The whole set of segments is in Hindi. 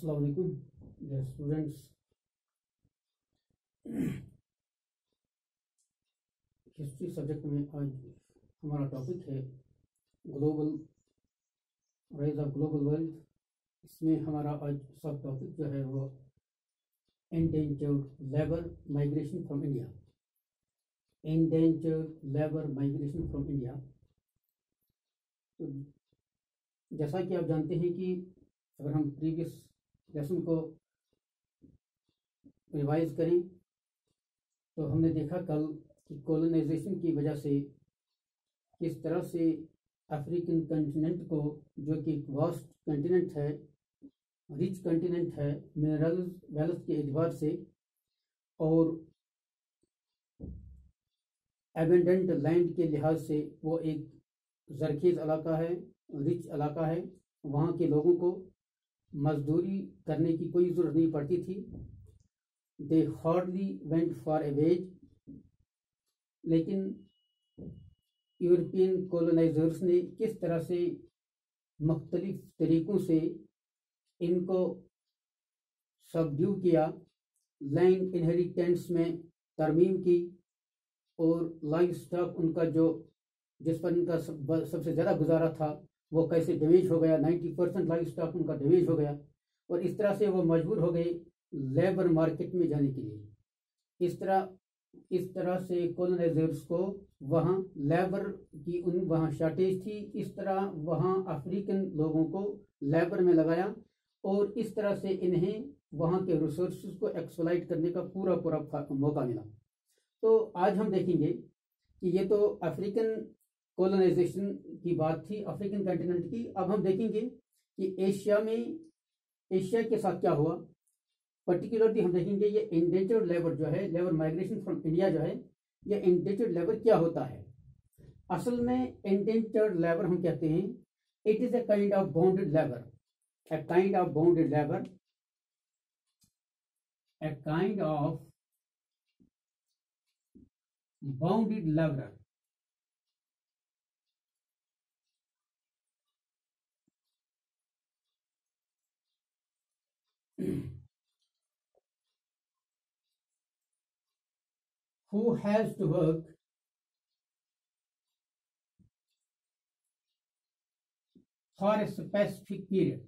अस्सलाम वालेकुम डियर स्टूडेंट्स। हिस्ट्री सब्जेक्ट में आज हमारा टॉपिक है global rise of global wealth. इसमें हमारा आज सब टॉपिक जो है वो endangered labour migration from India. Endangered labour migration from India. तो जैसा कि आप जानते हैं कि अगर हम प्रीवियस लेसन को रिवाइज करें तो हमने देखा कल कि कॉलोनाइजेशन की वजह से किस तरह से अफ्रीकन कंटिनेंट को, जो कि वास्ट कंटिनेंट है, रिच कंटिनेंट है मिनरल वेल्थ के एतबार से और एबेंडेंट लैंड के लिहाज से, वो एक जरखेज इलाका है, रिच इलाका है। वहाँ के लोगों को मजदूरी करने की कोई ज़रूरत नहीं पड़ती थी। They hardly went for a wage. लेकिन यूरोपियन कॉलोनाइजर्स ने किस तरह से मुख्तलिफ तरीक़ों से इनको सबड्यू किया, लैंड इनहेरिटेंस में तरमीम की और लाइफ स्टॉक उनका जो जिस पर इनका सबसे ज़्यादा गुजारा था वो कैसे डैमेज हो गया। 90% लाइफ स्टॉक उनका डैमेज हो गया और इस तरह से वो मजबूर हो गए लेबर मार्केट में जाने के लिए। इस तरह से कॉलोनाइजर्स को वहाँ लेबर की वहाँ शॉर्टेज थी। इस तरह वहाँ अफ्रीकन लोगों को लेबर में लगाया और इस तरह से इन्हें वहाँ के रिसोर्सेज को एक्सप्लॉइट करने का पूरा मौका मिला। तो आज हम देखेंगे कि ये तो अफ्रीकन कॉलोनाइजेशन की बात थी, अफ्रीकन कंटिनेंट की। अब हम देखेंगे कि एशिया के साथ क्या हुआ। पर्टिकुलरली हम देखेंगे ये इंडेंजर्ड लेबर जो है, लेबर माइग्रेशन फ्रॉम इंडिया जो है, ये इंडेंजर्ड लेबर क्या होता है। असल में इंडेंजर्ड लेबर हम कहते हैं it is a kind of bonded labour, a kind of bonded labour, a kind of bounded laborer who has to work for a specific period,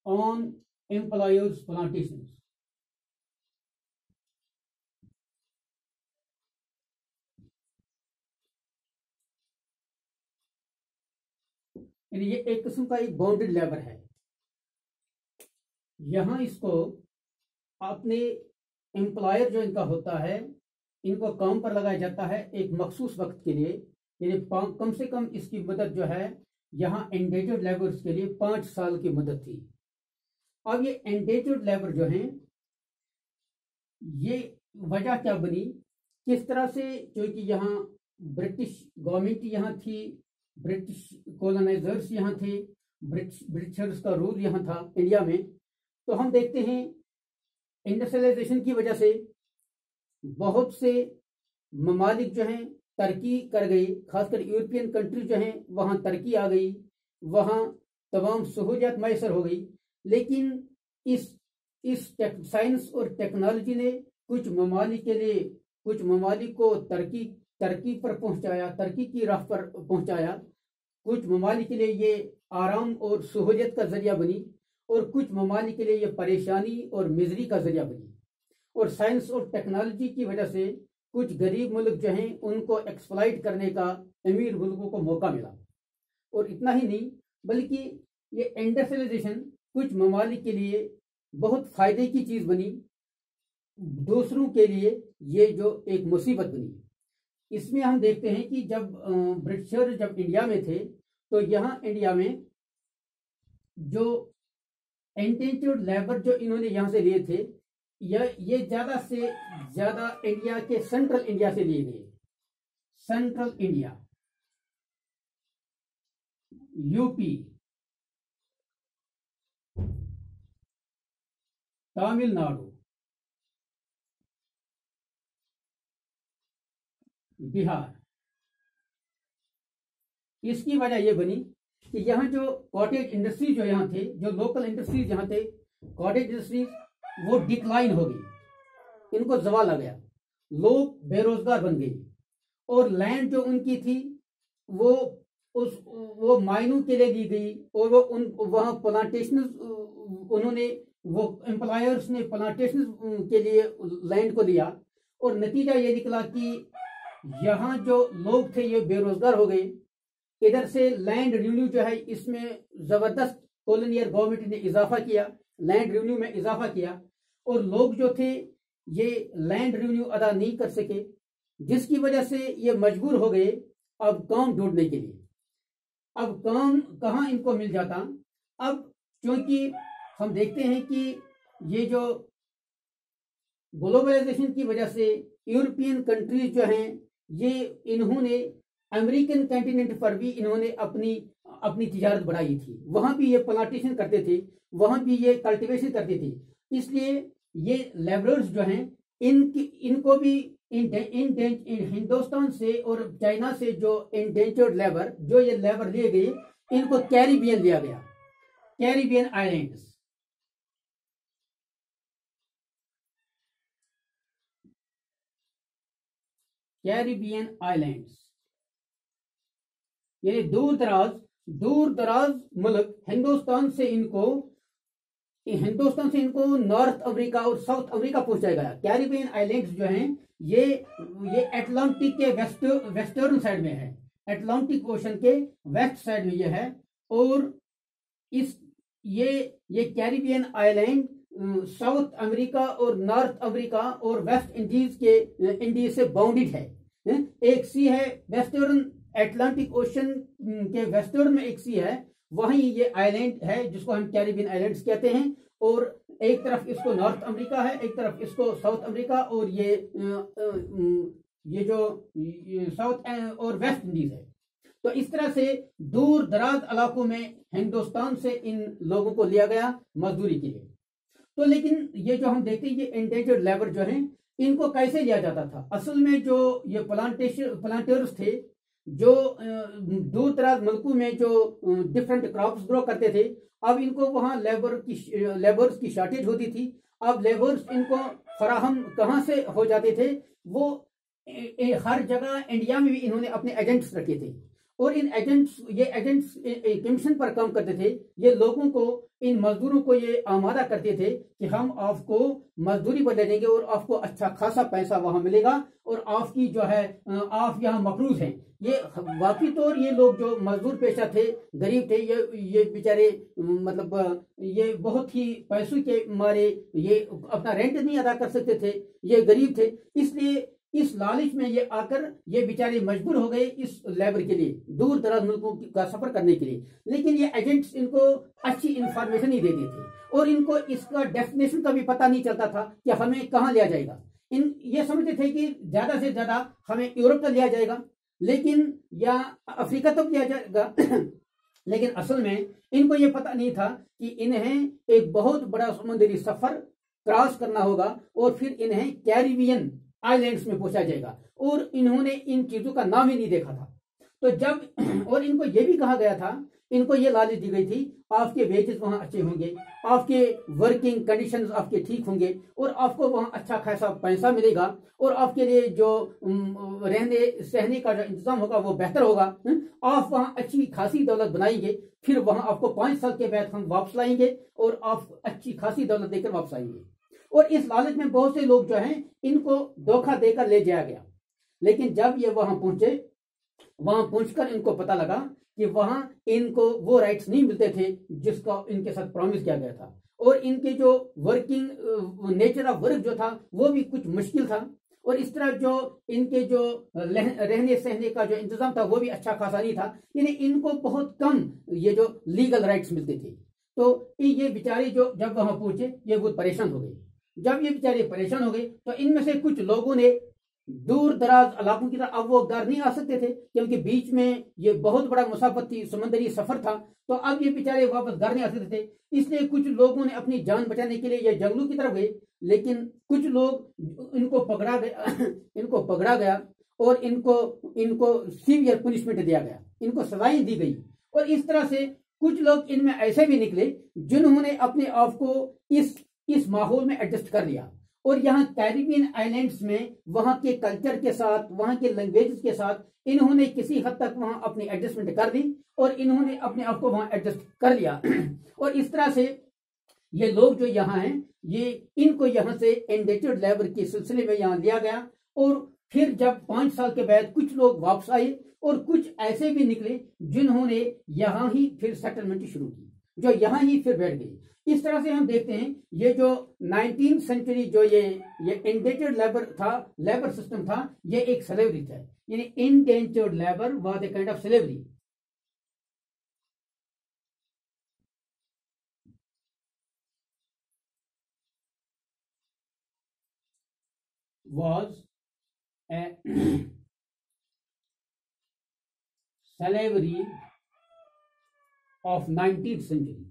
on employers' plantations. ये एक किस्म का एक बाउंडेड लेबर है। यहां इसको अपने एम्प्लॉयर जो इनका होता है, इनको काम पर लगाया जाता है एक मखसूस वक्त के लिए। यानी कम से कम इसकी मदद जो है यहाँ एंडेंजर्ड लेबर्स के लिए 5 साल की मदद थी। अब ये एंडेंजर्ड लेबर जो हैं, ये वजह क्या बनी, किस तरह से, क्योंकि यहाँ ब्रिटिश गवर्नमेंट यहाँ थी, ब्रिटिश कॉलोनाइजर्स यहाँ थे, ब्रिटिशर्स का रूल यहाँ था इंडिया में। तो हम देखते हैं इंडस्ट्रियलाइजेशन की वजह से बहुत से ममालिक जो हैं तरक्की कर गई, खासकर यूरोपियन कंट्री जो हैं वहाँ तरक्की आ गई, वहाँ तमाम सहूलियत मैसर हो गई। लेकिन इस साइंस और टेक्नोलॉजी ने कुछ ममालिक को तरक्की पर पहुंचाया, तरक्की की राह पर पहुंचाया। कुछ ममालिक के लिए ये आराम और सहूलियत का जरिया बनी और कुछ ममालिक के लिए ये परेशानी और मिजरी का जरिया बनी। और साइंस और टेक्नोलॉजी की वजह से कुछ गरीब मुल्क जो हैं उनको एक्सप्लॉइट करने का अमीर मुल्कों को मौका मिला। और इतना ही नहीं, बल्कि ये इंडस्ट्रियलाइजेशन कुछ ममालिक के लिए बहुत फायदे की चीज बनी, दूसरों के लिए ये जो एक मुसीबत बनी। इसमें हम देखते हैं कि जब ब्रिटिशर जब इंडिया में थे तो यहाँ इंडिया में जो इंडेंजर्ड लेबर जो इन्होंने यहाँ से लिए थे, ये ज्यादा से ज्यादा इंडिया के सेंट्रल इंडिया से लिए गए। Central India, UP, Tamil Nadu, Bihar. इसकी वजह यह बनी कि यहाँ जो कॉटेज इंडस्ट्री जो यहाँ थे, जो लोकल इंडस्ट्रीज यहाँ थे, कॉटेज इंडस्ट्रीज, वो डिक्लाइन हो गई, इनको जवाल आ गया, लोग बेरोजगार बन गए, और लैंड जो उनकी थी वो माइनों के लिए दी गई, और वहाँ प्लांटेशन, उन्होंने, वो एम्प्लॉयर्स ने प्लांटेशन के लिए लैंड को दिया, और नतीजा ये निकला कि यहाँ जो लोग थे ये बेरोजगार हो गए। इधर से लैंड रेवेन्यू जो है इसमें जबरदस्त कॉलोनियल गवर्नमेंट ने इजाफा किया, लैंड रेवेन्यू में इजाफा किया, और लोग जो थे ये लैंड रेवेन्यू अदा नहीं कर सके, जिसकी वजह से ये मजबूर हो गए अब काम ढूंढने के लिए। अब काम कहाँ इनको मिल जाता? अब क्योंकि हम देखते हैं कि ये जो ग्लोबलाइजेशन की वजह से यूरोपियन कंट्रीज जो हैं, ये इन्होंने अमेरिकन कॉन्टिनेंट पर भी इन्होंने अपनी तिजारत बढ़ाई थी, वहां भी ये प्लांटेशन करते थे, वहां भी ये कल्टीवेशन करते थे। इसलिए ये लेबरर्स जो हैं इनको भी हिंदुस्तान से और चाइना से जो इंडेंजर्ड लेबर, जो ये लेबर लिए गए, इनको कैरिबियन लिया गया, कैरिबियन आइलैंड्स। कैरिबियन आइलैंड्स यानी दूर दराज मुल्क, हिंदुस्तान से इनको नॉर्थ अफ्रीका और साउथ अफ्रीका पहुंचाया गया। कैरिबियन आइलैंड्स जो हैं ये अटलांटिक के वेस्टर्न साइड में है, अटलांटिक ओशन के वेस्ट साइड में ये है, और ये कैरिबियन आइलैंड साउथ अमेरिका और नॉर्थ अफ्रीका और वेस्ट इंडीज से बाउंडेड है। एक सी है वेस्टर्न अटलांटिक ओशन के वेस्टर्न में, एक सी है, वहीं ये आइलैंड है जिसको हम कैरिबियन आइलैंड्स कहते हैं, और एक तरफ इसको नॉर्थ अमेरिका है, एक तरफ इसको साउथ अमेरिका, और ये जो साउथ और वेस्ट इंडीज है। तो इस तरह से दूर दराज इलाकों में हिंदुस्तान से इन लोगों को लिया गया मजदूरी के लिए। तो लेकिन ये जो हम देखते हैं ये इंडेंजर्ड लेबर जो हैं, इनको कैसे लिया जाता था? असल में जो ये प्लांटर्स थे, जो दूर दराज मुल्कों में जो डिफरेंट क्रॉप्स ग्रो करते थे, अब इनको वहां लेबर्स की शॉर्टेज होती थी। अब लेबर्स इनको फराहम कहां से हो जाते थे? वो हर जगह इंडिया में भी इन्होंने अपने एजेंट्स रखे थे, और इन एजेंट्स कमीशन पर काम करते थे। ये लोगों को, इन मजदूरों को ये आमादा करते थे कि हम आपको मजदूरी पर दे देंगे और आपको अच्छा खासा पैसा वहां मिलेगा, और आपकी जो है आप यहाँ मकरूज हैं। ये बाकी तौर ये लोग जो मजदूर पेशा थे, गरीब थे, ये बेचारे मतलब ये बहुत ही पैसों के मारे ये अपना रेंट नहीं अदा कर सकते थे, ये गरीब थे। इसलिए इस लालच में ये आकर ये बेचारे मजबूर हो गए इस लेबर के लिए, दूर दराज मुल्कों का सफर करने के लिए। लेकिन ये एजेंट्स इनको अच्छी इंफॉर्मेशन नहीं देते थे, और इनको इसका डेस्टिनेशन का भी पता नहीं चलता था कि हमें कहाँ लिया जाएगा। ये समझते थे कि ज्यादा से ज्यादा हमें यूरोप तक लिया जाएगा, लेकिन या अफ्रीका तक लिया जाएगा। लेकिन असल में इनको ये पता नहीं था कि इन्हें एक बहुत बड़ा समुद्री सफर क्रॉस करना होगा, और फिर इन्हें कैरिबियन आइलैंड्स में पहुंचा जाएगा, और इन्होंने इन चीजों का नाम ही नहीं देखा था। तो जब, और इनको यह भी कहा गया था, इनको ये लालच दी गई थी, आपके वेजेस वहां अच्छे होंगे, आपके वर्किंग कंडीशंस आपके ठीक होंगे, और आपको वहां अच्छा खासा पैसा मिलेगा, और आपके लिए जो रहने सहने का जो इंतजाम होगा वो बेहतर होगा। आप वहां अच्छी खासी दौलत बनाएंगे, फिर वहां आपको 5 साल के बाद हम वापस लाएंगे, और आप अच्छी खासी दौलत देकर वापस आएंगे। और इस लालच में बहुत से लोग जो हैं इनको धोखा देकर ले जाया गया। लेकिन जब ये वहां पहुंचे, वहां पहुंचकर इनको पता लगा कि वहां इनको वो राइट्स नहीं मिलते थे जिसका इनके साथ प्रॉमिस किया गया था, और इनके जो वर्किंग नेचर ऑफ वर्क जो था वो भी कुछ मुश्किल था, और इस तरह जो इनके जो रहने सहने का जो इंतजाम था वो भी अच्छा खासा नहीं था। यानी इनको बहुत कम ये जो लीगल राइट्स मिलते थे। तो ये बेचारे जो जब वहां पहुंचे ये बहुत परेशान हो गए। जब ये बेचारे परेशान हो गए तो इनमें से कुछ लोगों ने दूर दराज इलाकों की तरफ, अब वो घर नहीं आ सकते थे क्योंकि बीच में ये बहुत बड़ा मुसाफत थी, समुद्री सफर था, तो अब ये बेचारे वापस घर नहीं आ सकते थे। इसलिए कुछ लोगों ने अपनी जान बचाने के लिए ये जंगलों की तरफ गए, लेकिन कुछ लोग इनको पकड़ा गया और इनको इनको सीवियर पनिशमेंट दिया गया, इनको सजाएं दी गई। और इस तरह से कुछ लोग इनमें ऐसे भी निकले जिन्होंने अपने आप को इस माहौल में एडजस्ट कर लिया और यहाँ कैरिबियन आइलैंड्स में वहां के कल्चर के साथ, वहां के लैंग्वेज के साथ इन्होंने किसी हद तक वहां अपनी एडजस्टमेंट कर ली और इन्होंने अपने आप को वहां एडजस्ट कर लिया। और इस तरह से ये लोग जो यहाँ हैं, ये इनको यहाँ से एंडेटर्ड लेबर के सिलसिले में यहाँ लिया गया। और फिर जब 5 साल के बाद कुछ लोग वापस आए और कुछ ऐसे भी निकले जिन्होंने यहाँ ही फिर सेटलमेंट शुरू की, जो यहाँ ही फिर बैठ गए। इस तरह से हम देखते हैं ये जो 19th सेंचुरी जो ये इंडेंजर्ड लेबर था, लेबर सिस्टम था, ये एक स्लेवरी था, यानी endangered labour was a kind of slavery. was a slavery of 19th century।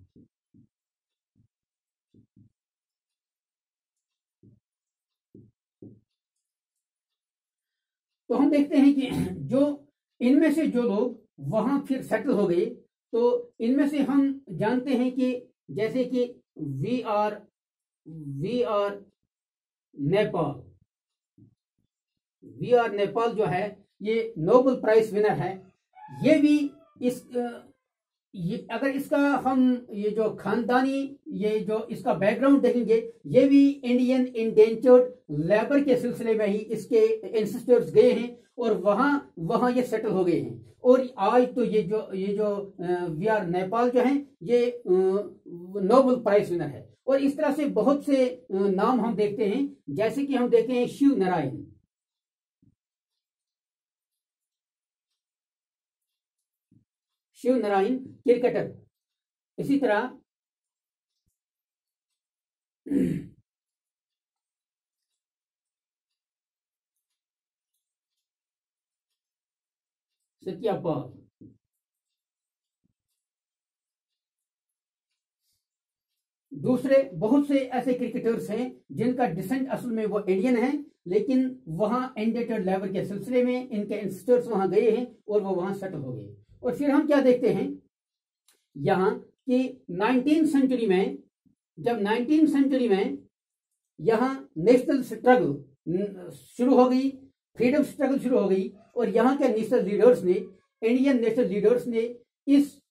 तो हम देखते हैं कि जो इनमें से जो लोग वहां फिर सेटल हो गए, तो इनमें से हम जानते हैं कि जैसे कि वी आर नेपाल जो है ये नोबेल प्राइज विनर है। ये भी अगर इसका हम ये जो खानदानी ये जो इसका बैकग्राउंड देखेंगे, ये भी इंडियन इंडेंजर्ड लेबर के सिलसिले में ही इसके एंसेस्टर्स गए हैं और वहां ये सेटल हो गए हैं। और आज तो ये जो वी आर नेपाल जो है ये नोबेल प्राइज विनर है। और इस तरह से बहुत से नाम हम देखते हैं, जैसे कि हम देखते हैं शिव नारायण क्रिकेटर। इसी तरह सत्यापाल। दूसरे बहुत से ऐसे क्रिकेटर्स हैं जिनका डिसेंट असल में वो इंडियन है, लेकिन वहां इंडेंजर्ड लेबर के सिलसिले में इनके एंसेस्टर्स वहां गए हैं और वो वहां सेटल हो गए। और फिर हम क्या देखते हैं यहां कि 19th सेंचुरी में, जब 19th सेंचुरी में यहां नेशनल स्ट्रगल शुरू हो गई, फ्रीडम स्ट्रगल शुरू हो गई, और यहाँ के नेशनल लीडर्स ने, इंडियन नेशनल लीडर्स ने इस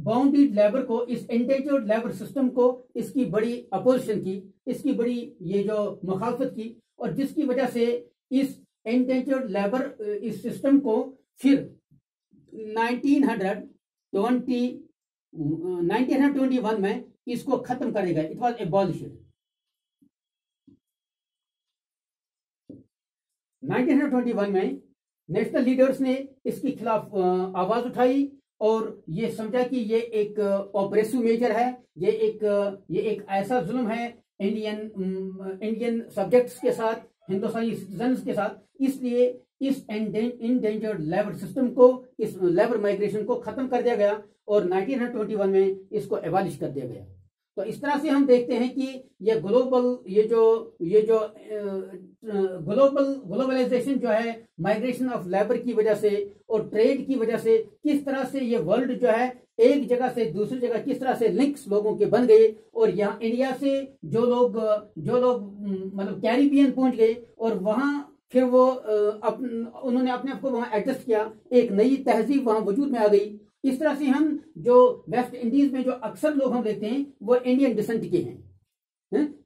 बाउंडेड लेबर को, इस एंडेंजर्ड लेबर सिस्टम को, इसकी बड़ी अपोजिशन की, इसकी बड़ी ये जो मुखालफत की, और जिसकी वजह से इस एंडेंजर्ड लेबर इस सिस्टम को फिर 1921 में इसको खत्म करेगा। It was abolished. 1921 में नेशनल लीडर्स ने इसके खिलाफ आवाज उठाई और ये समझा कि ये एक ऑपरेसिव मेजर है, ये एक ऐसा जुल्म है इंडियन सब्जेक्ट्स के साथ, हिंदुस्तानी सिटीजन्स के साथ। इसलिए इस इंडेंजर्ड लेबर सिस्टम को, इस लेबर माइग्रेशन को खत्म कर दिया गया और 1921 में इसको एबॉलिश कर दिया गया। तो इस तरह से हम देखते हैं कि ये ग्लोबलाइजेशन जो है माइग्रेशन ऑफ लेबर की वजह से और ट्रेड की वजह से, किस तरह से ये वर्ल्ड जो है एक जगह से दूसरी जगह किस तरह से लिंक्स लोगों के बन गए। और यहाँ इंडिया से जो लोग मतलब कैरिबियन पहुंच गए और वहां फिर वो उन्होंने अपने आप को वहां एडजस्ट किया, एक नई तहजीब वहां वजूद में आ गई। इस तरह से हम जो वेस्ट इंडीज में जो अक्सर लोग हम देखते हैं वो इंडियन डिसेंट के हैं,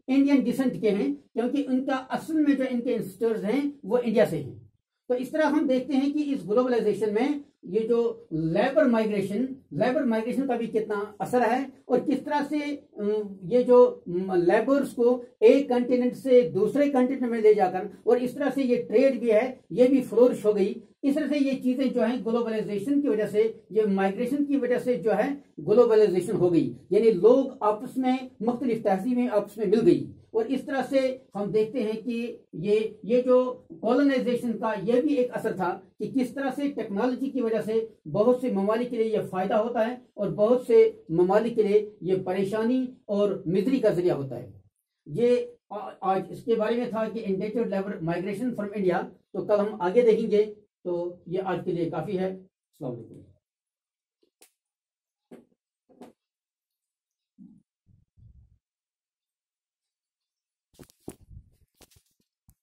इंडियन डिसेंट के हैं, क्योंकि उनका असल में जो इनके एंसेस्टर्स हैं वो इंडिया से हैं। तो इस तरह हम देखते हैं कि इस ग्लोबलाइजेशन में ये जो लेबर माइग्रेशन का भी कितना असर है और किस तरह से ये जो लेबर्स को एक कंटिनेंट से दूसरे कंटिनेंट में ले जाकर, और इस तरह से ये ट्रेड भी है ये भी फ्लोरिश हो गई। इस तरह से ये चीजें जो है ग्लोबलाइजेशन की वजह से, ये माइग्रेशन की वजह से जो है ग्लोबलाइजेशन हो गई, यानी लोग आपस में मुख्तलिफ तहजीबें आपस में मिल गई। और इस तरह से हम देखते हैं कि ये जो कॉलोनाइजेशन का ये भी एक असर था कि किस तरह से टेक्नोलॉजी की वजह से बहुत से ममालिक के लिए ये फायदा होता है और बहुत से ममालिक के लिए ये परेशानी और मिजरी का जरिया होता है। ये आज इसके बारे में था कि indentured labour migration from India. तो कल हम आगे देखेंगे। तो ये आज के लिए काफ़ी है। अस्सलाम वालेकुम।